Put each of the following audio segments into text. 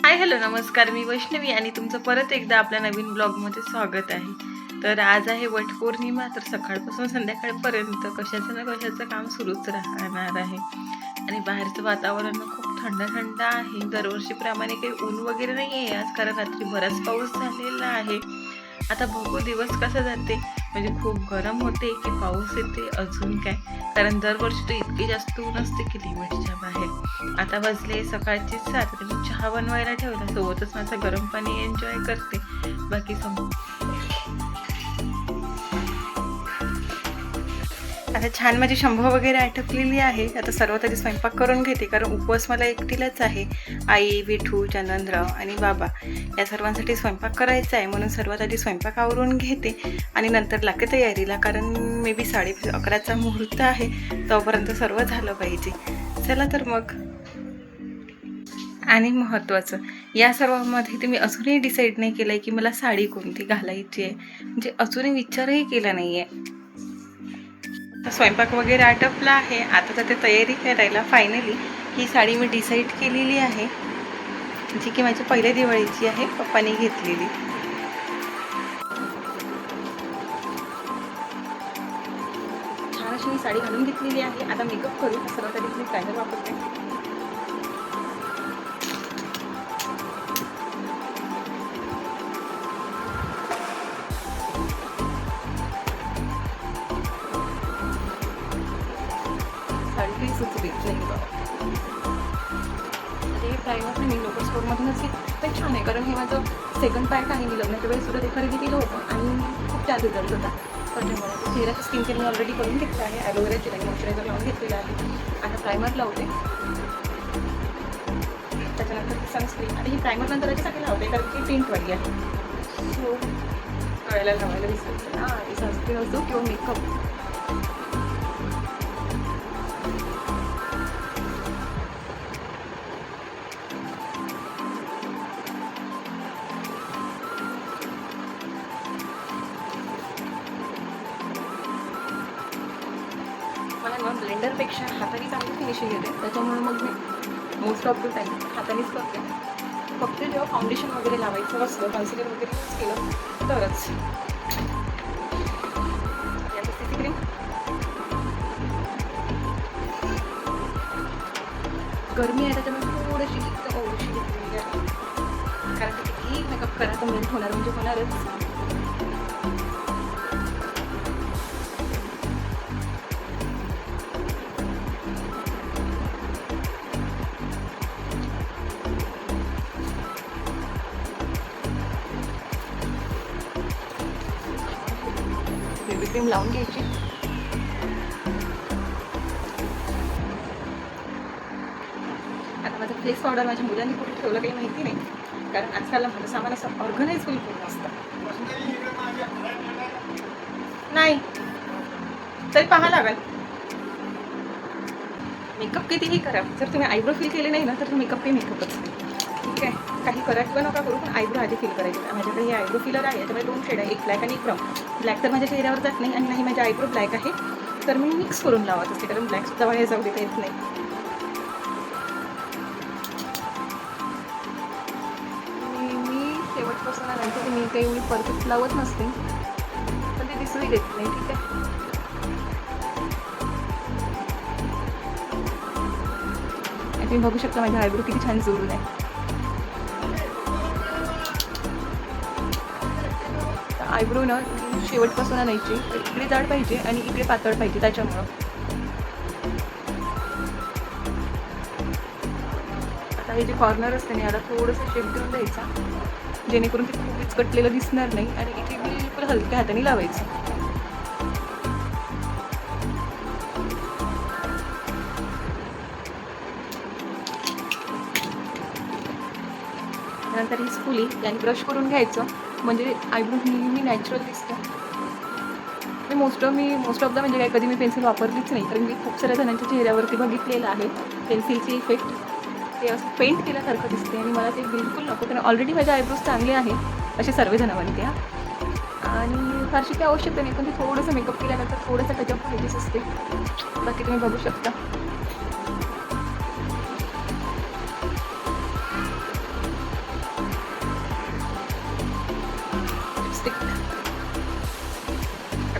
Hi hello नमस्कार, मी वैष्णवी आणि तुमचं परत एकदा आपल्या नवीन ब्लॉगमध्ये स्वागत आहे. तर आज आहे वटपौर्णिमा. तर सकाळपासून संध्याकाळपर्यंत कशाचं ना कशाचं काम सुरूच राहणार आहे. आणि बाहेरचं वातावरण खूप थंड थंड आहे. दरवर्षीप्रमाणे काही ऊन वगैरे नाही आहे आज, कारण रात्री बराच पाऊस झालेला आहे. आता बघू दिवस कसं जाते, म्हणजे खूप गरम होते की पाऊस येते अजून काय, कारण दरवर्षी तर इतकी जास्त ऊन असते की लिमिटच्या बाहेर. आता वाजले सकाळचे 7. तर मी चहा बनवायला ठेवला, सोबतच माझं गरम पाणी एन्जॉय करते. बाकी आता छान माझी शंभू वगैरे आटपलेली आहे. आता सर्वात आधी स्वयंपाक करून घेते, कारण उपवास मला एकटीलाच आहे. आई, विठू, चंदनराव आणि बाबा या सर्वांसाठी स्वयंपाक करायचा आहे, म्हणून सर्वात आधी स्वयंपाक आवरून घेते आणि नंतर लागते तयारीला, कारण मे बी 11:30चा मुहूर्त आहे. तोपर्यंत सर्व झालं पाहिजे. चला तर मग. आणि महत्त्वाचं, या सर्वामध्ये तुम्ही अजूनही डिसाईड नाही केलं आहे की मला साडी कोणती घालायची आहे, म्हणजे अजूनही विचारही केला नाही आहे. स्वयंपाक वगैरे आटपला आहे. आता तर ते तयारी करायला फायनली ही साडी मी डिसाईड केलेली आहे, जी की माझ्या पहिल्या दिवाळीची आहे, पप्पांनी घेतलेली. छान अशी मी साडी घालून घेतलेली आहे. आता मेकअप करू. सर्वात आधी मी प्रायमर वापरते. साडी सुचली नाही बाबा. हे प्रायमर मी लोकल स्टोअरमधूनच घेतलं. छान आहे, कारण हे माझं सेकंड पॅक आहे. मी लग्नाच्या वेळेस सुद्धा ते खरेदी केलं होतं आणि खूप छान रिझल्ट होता. त्याच्यामुळे चेहऱ्याचं स्किन केअर मी ऑलरेडी करून घेतलं आहे. ॲलोवेरा जेल आणि मॉइश्चरायझर लावून घेतलेलं आहे. आता प्रायमर लावते, त्याच्यानंतर सनस्क्रीन. आणि ही प्रायमर नंतर याच्यासाठी लावते, कारण ती टिंटवाली आहे. सो कळायला लावायला विसरायचं ना, सनस्क्रीन असो किंवा मेकअप. मला ना ब्लेंडरपेक्षा हाताने चांगली फिनिशिंग येते, त्याच्यामुळे मग मी मोस्ट ऑफ द टाईम हातानेच करते. फक्त जेव्हा फाउंडेशन वगैरे लावायचं असलं, कन्सिलर वगैरे यूज केलं तरच. याचं सीसी क्रीम गरमी आहे, त्याच्यामुळे थोडीशी ओळशी घेतलेली आहे, कारण किती मेकअप करा तर मेल्ट होणार म्हणजे होणारच. बेबी क्रीम लावून घ्यायची. आता माझं फेस पावडर माझ्या मुलांनी कुठे ठेवलं काही माहिती नाही, कारण आजकाल माझं सामान असं ऑर्गनाईज बिलकुल नसतं. नाही तरी पाहा लागेल. मेकअप कितीही करा, जर तुम्ही आयब्रो फील केले नाही ना, तर मेकअप काही मेकअपच नाही. ठीक आहे, काही करा किंवा नका करू, पण आयब्रो आधी फील करायचे. माझ्याकडे हे आयब्रो फिलर आहे, त्यामुळे 2 शेड आहे, एक ब्लॅक आणि एक ब्राऊन. ब्लॅक तर माझ्या चेहऱ्यावर जात नाही, आणि नाही माझा आयब्रो ब्लॅक आहे, तर मी मिक्स करून लावत असते, कारण ब्लॅकसुद्धा वाया जाऊ देता येत नाही. मी शेवटपासून नंतर मी काही एवढी परफेक्ट लावत नसते, पण ते दिसूही देत नाही. ठीक आहे, तुम्ही बघू शकता माझ्या आयब्रो किती छान जोडून आहे. आयब्रो ना शेवटपासून आणायची, इकडे जाड पाहिजे आणि इकडे पातळ पाहिजे, त्याच्यामुळं. आता हे जे कॉर्नर असते ना, याला थोडंसं शेप देऊन द्यायचा, जेणेकरून ते खूप विचकटलेलं दिसणार नाही, आणि इथे बिलकुल हलक्या हाताने लावायचं. नंतर ही स्पुली याने ब्रश करून घ्यायचं, म्हणजे आयब्रो नेहमी नॅचरल दिसतं. मी मोस्ट ऑफ द म्हणजे काय कधी मी पेन्सिल वापरलीच नाही, कारण मी खूप साऱ्या जणांच्या चेहऱ्यावरती बघितलेलं आहे पेन्सिलची इफेक्ट. ते असं पेंट केल्यासारखं दिसते, आणि मला ते बिलकुल नको, कारण ऑलरेडी माझे आयब्रोज चांगले आहे असे सर्वजण म्हणते. आणि फारशी काही आवश्यकता नाही, पण ते थोडंसं मेकअप केल्यानंतर थोडंसं टचअप पाहिजेच असते. बाकी तुम्ही बघू शकता.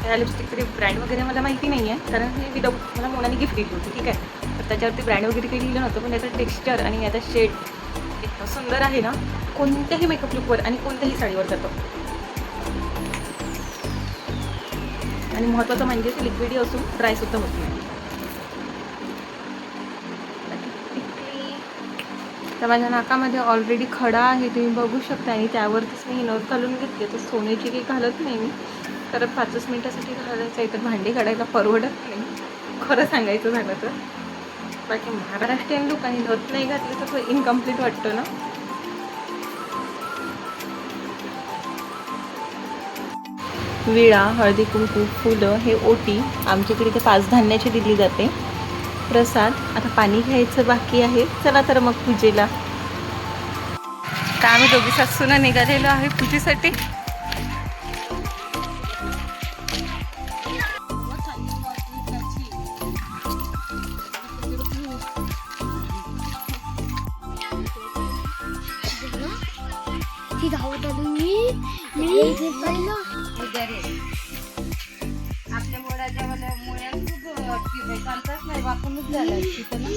त्या लिपस्टिकचे ब्रँड वगैरे मला माहिती नाही आहे, कारण हे विदाऊट मला मोनाने गिफ्ट दिली होती. ठीक आहे, तर त्याच्यावरती ब्रँड वगैरे काही लिहिलं नव्हतं, पण त्याचं टेक्स्चर आणि याचा शेड इतकं सुंदर आहे ना, कोणत्याही मेकअप लुकवर आणि कोणत्याही साडीवर जातं. आणि महत्त्वाचं म्हणजे ते लिक्विडी असून ड्रायसुद्धा होत नाही. तर माझ्या नाकामध्ये ऑलरेडी खडा आहे, तुम्ही बघू शकता, आणि त्यावरतीच मी नथ घालून घेतली. तर सोन्याची काही घालत नाही मी, तर 5 मिनिटासाठी घालायचं आहे, तर भांडी काढायला परवडत नाही खरं सांगायचं झालं तर. बाकी महाराष्ट्रीयन लुक आणि नथ नाही घातली तर तो इनकम्प्लीट वाटतो ना. विळा, हळदी कुंकू, फुलं, हे ओटी आमच्याकडे ते 5 धान्याची दिली जाते. प्रसाद, आता पाणी घ्यायचं बाकी आहे. चला तर मग पूजेला. तर आम्ही दोघी सासूना निघालेलो आहे पूजेसाठी. आपल्या मोडाच्या मुळ्या खूप चालताच नाही, वाकूनच झालं तिथं ना.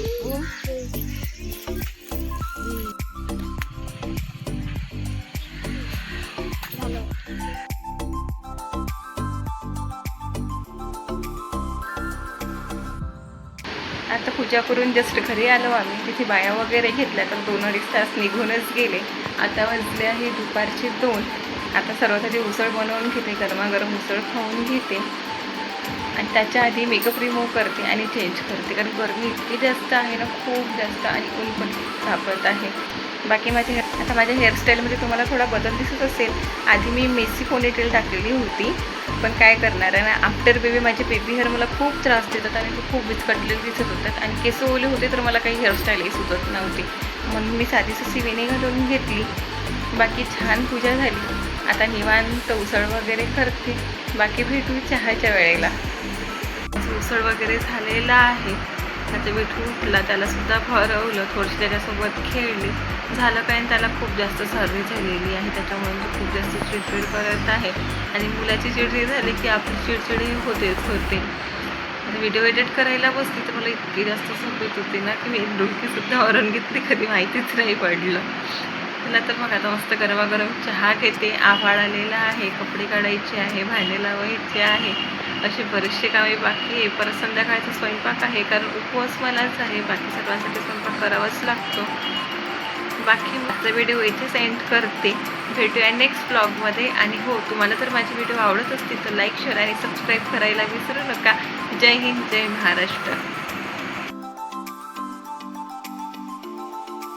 आता पूजा करून जस्ट घरी आलो आम्ही. तिथे बाया वगैरे घेतल्या, तर 2-2.5 तास निघूनच गेले. आता वाजले आहे दुपारचे 2. आता सर्वांसाठी उसळ बनवून घेते, गरमागरम उसळ खाऊन घेते, आणि त्याच्या आधी मेकअप रिमूव्ह करते आणि चेंज करते, कारण गरमी इतकी जास्त आहे ना, खूप जास्त, आणि ऊन पण तापत आहे. बाकी आता माझ्या हेअरस्टाईलमध्ये तुम्हाला थोडा बदल दिसत असेल. आधी मी मेसी पोनीटेल टाकलेली होती, पण काय करणार आहे ना, आफ्टर बेबी माझे बेबी हेअर मला खूप त्रास देतात आणि ते खूप विस्कटलेले दिसत होतात, आणि केस ओले होते, तर मला काही हेअरस्टाईलही सुचत नव्हती. म्हणून मी साधी सुसी वेणी घालून घेतली. बाकी छान पूजा झाली. आता निवांत उसळ वगैरे करते. बाकी भेटू चहाच्या वेळेला. उसळ वगैरे झालेला आहे. आता मिठू उठला, त्यालासुद्धा भरवलं, थोडीशी त्याच्यासोबत खेळली. झालं काय, त्याला खूप जास्त सर्दी झालेली आहे, त्याच्यामुळे तो खूप जास्त चिडचिड करत आहे, आणि मुलाची चिडचिड झाली की आपली चिडचिडही होतेच होते. व्हिडिओ एडिट करायला बसली तर मला इतकी जास्त झोप येत होती ना, की मी डोकीसुद्धा ओरण घेतली, कधी माहितीच नाही पडलं. नंतर मग आता मस्त गरमागरम चहा घेते. आभाळ आलेला आहे, कपडे काढायचे आहे, भांडे लावायचे आहे, असे बरेचसे कामे बाकी आहे. परत संध्याकाळचा स्वयंपाक आहे, कारण उपवास मलाच आहे, बाकी सर्वांसाठी स्वयंपाक करावाच लागतो. बाकी माझा व्हिडिओ इथेच एंड करते. भेटूया नेक्स्ट ब्लॉगमध्ये. आणि हो, तुम्हाला जर माझे व्हिडिओ आवडत असतील तर लाईक, शेअर आणि सबस्क्राईब करायला विसरू नका. जय हिंद, जय महाराष्ट्र.